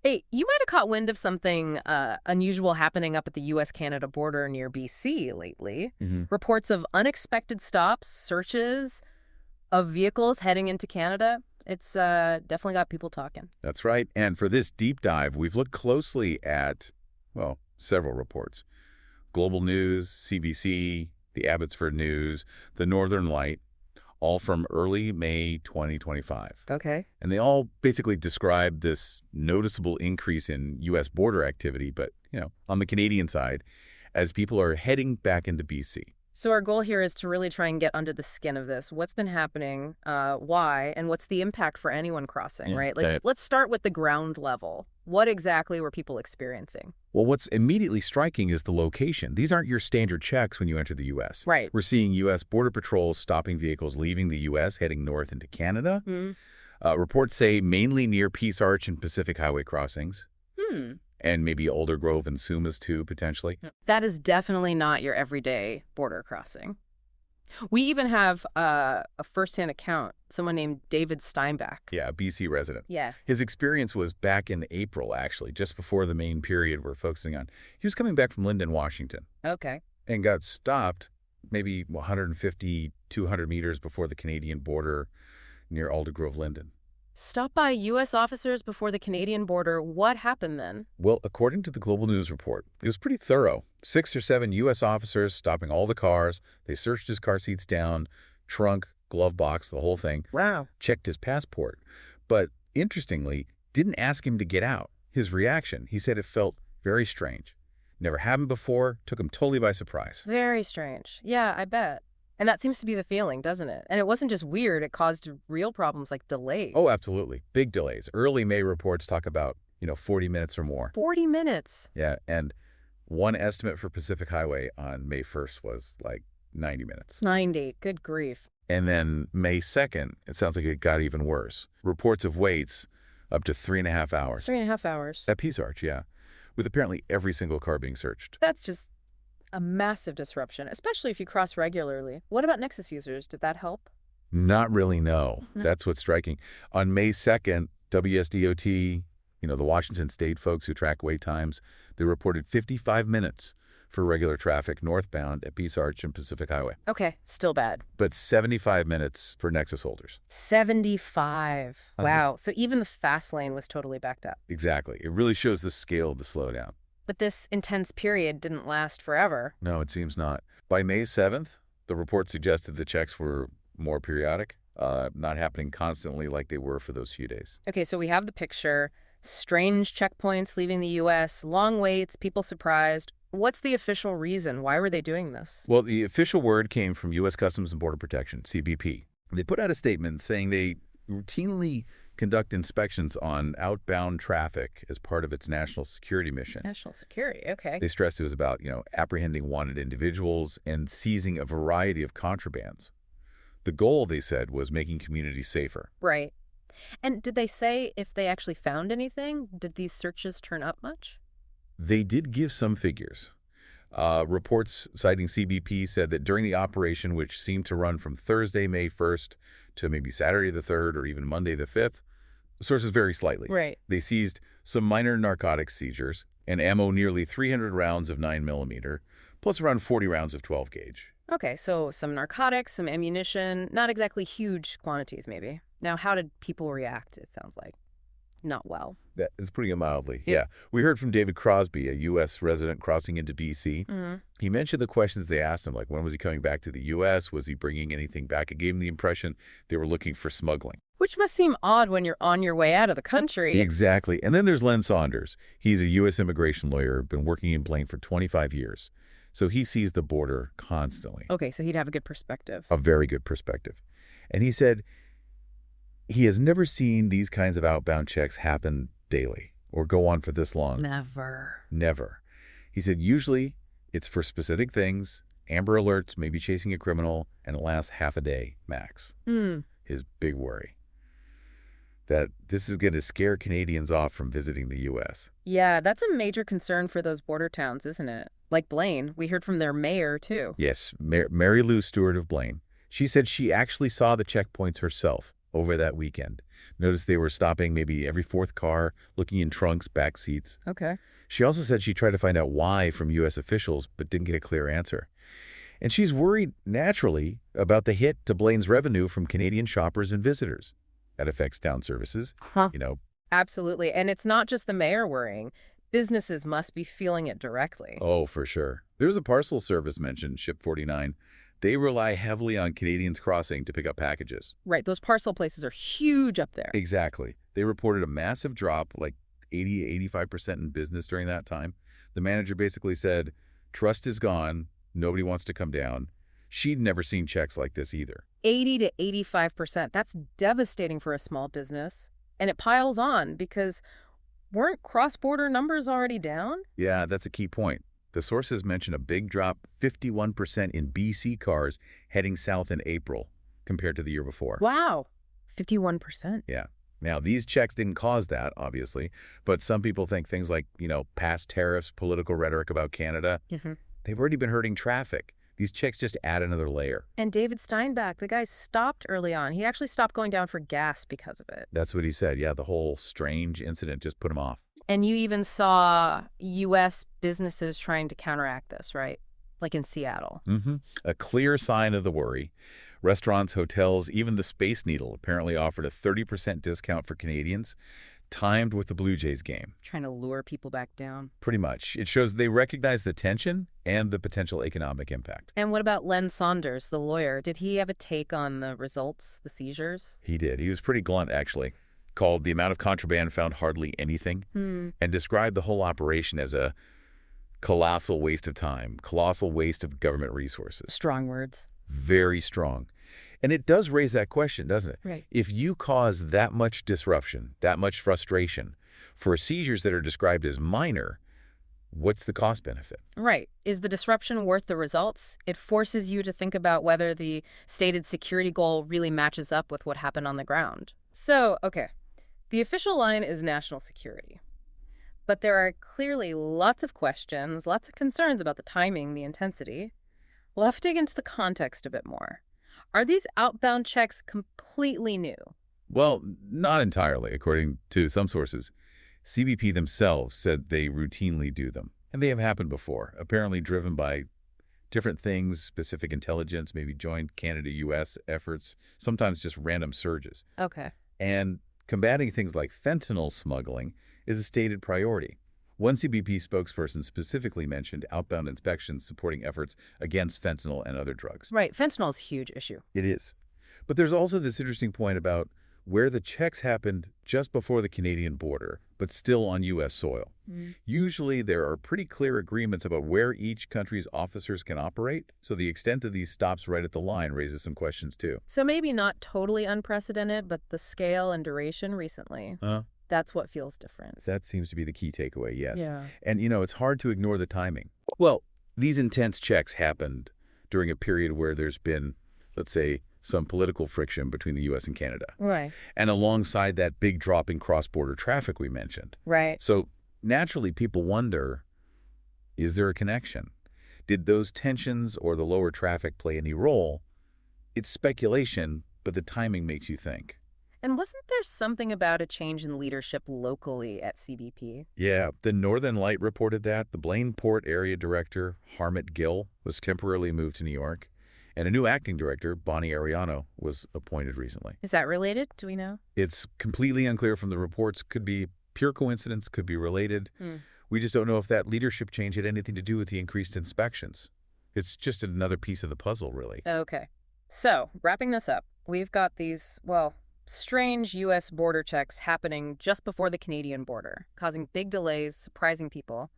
Hey, you might have caught wind of something unusual happening up at the U.S.-Canada border near BC lately. Hmm. Reports of unexpected stops, searches of vehicles heading into Canada. It's definitely got people talking. That's right. And for this deep dive, we've looked closely at, well, several reports. Global News, CBC, the Abbotsford News, the Northern Light, all from early May 2025. Okay. And they all basically describe this noticeable increase in U.S. border activity, but, on the Canadian side, as people are heading back into BC. So our goal here is to really try and get under the skin of this. What's been happening, why, and what's the impact for anyone crossing, Yeah, right? Like, let's start with the ground level. What exactly were people experiencing? Well, what's immediately striking is the location. These aren't your standard checks when you enter the U.S. Right. We're seeing U.S. Border patrols stopping vehicles leaving the U.S. heading north into Canada. Hmm. Reports say mainly near Peace Arch and Pacific Highway crossings, Hmm. and maybe Aldergrove and Sumas too, potentially. That is definitely not your everyday border crossing. We even have a first-hand account, someone named David Steinbach. Yeah, a BC resident. Yeah. His experience was back in April, actually, just before the main period we're focusing on. He was coming back from Lyndon, Washington, Okay. and got stopped maybe 150, 200 meters before the Canadian border near Aldergrove, Lyndon. Stop by U.S. officers before the Canadian border. What happened then? Well, according to the Global News report, it was pretty thorough. 6 or 7 U.S. officers stopping all the cars. They searched his car seats down, trunk, glove box, the whole thing. Wow. Checked his passport. But interestingly, didn't ask him to get out. His reaction, he said it felt very strange. Never happened before, took him totally by surprise. Very strange. Yeah, I bet. And that seems to be the feeling, doesn't it? And it wasn't just weird, it caused real problems like delays. Oh, absolutely. Big delays. Early May reports talk about, 40 minutes or more. 40 minutes. Yeah, and one estimate for Pacific Highway on May 1st was like 90 minutes. 90. Good grief. And then May 2nd, it sounds like it got even worse. Reports of waits up to 3.5 hours. 3.5 hours. At Peace Arch, yeah. With apparently every single car being searched. That's just a massive disruption, especially if you cross regularly. What about Nexus users? Did that help? Not really, no. No. That's what's striking. On May 2nd, WSDOT, the Washington State folks who track wait times, they reported 55 minutes for regular traffic northbound at Peace Arch and Pacific Highway, Okay, still bad. but 75 minutes for Nexus holders. 75. Uh-huh. Wow. So even the fast lane was totally backed up. Exactly. It really shows the scale of the slowdown. But this intense period didn't last forever. No, it seems not. By May 7th, the report suggested the checks were more periodic, not happening constantly like they were for those few days. Okay, so we have the picture. Strange checkpoints leaving the U.S., long waits, people surprised. What's the official reason? Why were they doing this? Well, the official word came from U.S. Customs and Border Protection, CBP. They put out a statement saying they routinely conduct inspections on outbound traffic as part of its national security mission. National security, okay. They stressed it was about, apprehending wanted individuals and seizing a variety of contrabands. The goal, they said, was making communities safer. Right. And did they say if they actually found anything? Did these searches turn up much? They did give some figures. Reports citing CBP said that during the operation, which seemed to run from Thursday, May 1st to maybe Saturday the 3rd or even Monday the 5th, sources vary slightly. Right. They seized some minor narcotics seizures and ammo nearly 300 rounds of 9mm, plus around 40 rounds of 12 gauge. Okay, so some narcotics, some ammunition, not exactly huge quantities maybe. Now, how did people react, it sounds like? Not well. That is putting it mildly. Yeah. Yeah. We heard from David Crosby, a U.S. resident crossing into B.C. Mm-hmm. He mentioned the questions they asked him, like when was he coming back to the U.S.? Was he bringing anything back? It gave him the impression they were looking for smuggling. Which must seem odd when you're on your way out of the country. Exactly. And then there's Len Saunders. He's a U.S. immigration lawyer, been working in Blaine for 25 years. So he sees the border constantly. Okay, so he'd have a good perspective. A very good perspective. And he said he has never seen these kinds of outbound checks happen daily or go on for this long. Never. Never. He said usually it's for specific things, Amber Alerts, maybe chasing a criminal, and it lasts half a day max. His big worry. That this is going to scare Canadians off from visiting the U.S. Yeah, that's a major concern for those border towns, isn't it? Like Blaine, we heard from their mayor, too. Yes, Mary Lou Stewart of Blaine. She said she actually saw the checkpoints herself over that weekend. Noticed they were stopping maybe every fourth car, looking in trunks, back seats. Okay. She also said she tried to find out why from U.S. officials, but didn't get a clear answer. And she's worried, naturally, about the hit to Blaine's revenue from Canadian shoppers and visitors. That affects town services. Huh. You know, Absolutely. And it's not just the mayor worrying. Businesses must be feeling it directly. oh, for sure. There's a parcel service mentioned, Ship 49. They rely heavily on Canadians crossing to pick up packages. Right. Those parcel places are huge up there. Exactly. They reported a massive drop, like 85% in business during that time. The manager basically said, trust is gone. Nobody wants to come down. She'd never seen checks like this either. 80 to 85%. That's devastating for a small business. And it piles on because weren't cross-border numbers already down? Yeah, that's a key point. The sources mention a big drop, 51% in BC cars heading south in April compared to the year before. Wow. 51%. Yeah. Now, these checks didn't cause that, obviously, but some people think things like, past tariffs, political rhetoric about Canada, they've already been hurting traffic. These checks just add another layer. And David Steinbach, the guy stopped early on. He actually stopped going down for gas because of it. That's what he said. Yeah, the whole strange incident just put him off. And you even saw U.S. businesses trying to counteract this, right? Like in Seattle. A clear sign of the worry. Restaurants, hotels, even the Space Needle apparently offered a 30% discount for Canadians, timed with the Blue Jays game. Trying to lure people back down. Pretty much. It shows they recognize the tension and the potential economic impact. And what about Len Saunders, the lawyer? Did he have a take on the results, the seizures? He did. He was pretty blunt, actually. Called the amount of contraband found hardly anything, and described the whole operation as a colossal waste of time, colossal waste of government resources. Strong words. Very strong. And it does raise that question, doesn't it? Right. If you cause that much disruption, that much frustration for seizures that are described as minor, what's the cost benefit? Right. Is the disruption worth the results? It forces you to think about whether the stated security goal really matches up with what happened on the ground. So, okay, the official line is national security. But there are clearly lots of questions, lots of concerns about the timing, the intensity. We'll have to dig into the context a bit more. Are these outbound checks completely new? Well, not entirely, according to some sources. CBP themselves said they routinely do them, and they have happened before, apparently driven by different things, specific intelligence, maybe joint Canada-U.S. efforts, sometimes just random surges. Okay. And combating things like fentanyl smuggling is a stated priority. One CBP spokesperson specifically mentioned outbound inspections supporting efforts against fentanyl and other drugs. Right. Fentanyl is a huge issue. It is. But there's also this interesting point about where the checks happened just before the Canadian border, but still on U.S. soil. Usually there are pretty clear agreements about where each country's officers can operate, so the extent of these stops right at the line raises some questions too. So maybe not totally unprecedented, but the scale and duration recently. That's what feels different. That seems to be the key takeaway, yes. Yeah. And, it's hard to ignore the timing. Well, these intense checks happened during a period where there's been, let's say, some political friction between the U.S. and Canada. Right. And alongside that big drop in cross-border traffic we mentioned. Right. So naturally, people wonder, is there a connection? Did those tensions or the lower traffic play any role? It's speculation, but the timing makes you think. And wasn't there something about a change in leadership locally at CBP? Yeah, the Northern Light reported that. The Blaine Port Area Director, Harmit Gill, was temporarily moved to New York. And a new acting director, Bonnie Ariano, was appointed recently. Is that related? Do we know? It's completely unclear from the reports. Could be pure coincidence, could be related. We just don't know if that leadership change had anything to do with the increased inspections. It's just another piece of the puzzle, really. Okay. So, wrapping this up, we've got these, strange U.S. border checks happening just before the Canadian border, causing big delays, surprising people.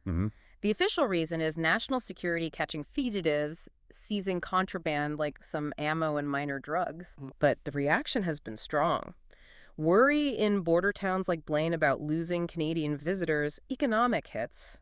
The official reason is national security catching fugitives, seizing contraband like some ammo and minor drugs. But the reaction has been strong. Worry in border towns like Blaine about losing Canadian visitors, economic hits.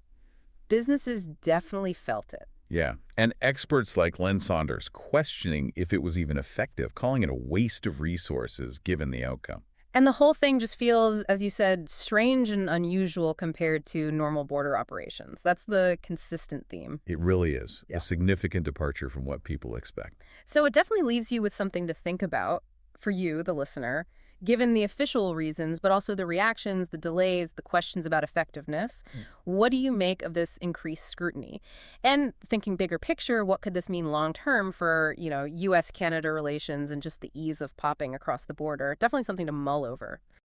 Businesses definitely felt it. Yeah, and experts like Len Saunders questioning if it was even effective, calling it a waste of resources given the outcome. And the whole thing just feels, as you said, strange and unusual compared to normal border operations. That's the consistent theme. It really is. Yeah. A significant departure from what people expect. So it definitely leaves you with something to think about for you, the listener. given the official reasons, but also the reactions, the delays, the questions about effectiveness. What do you make of this increased scrutiny? And thinking bigger picture, what could this mean long term for, U.S.-Canada relations and just the ease of popping across the border? Definitely something to mull over.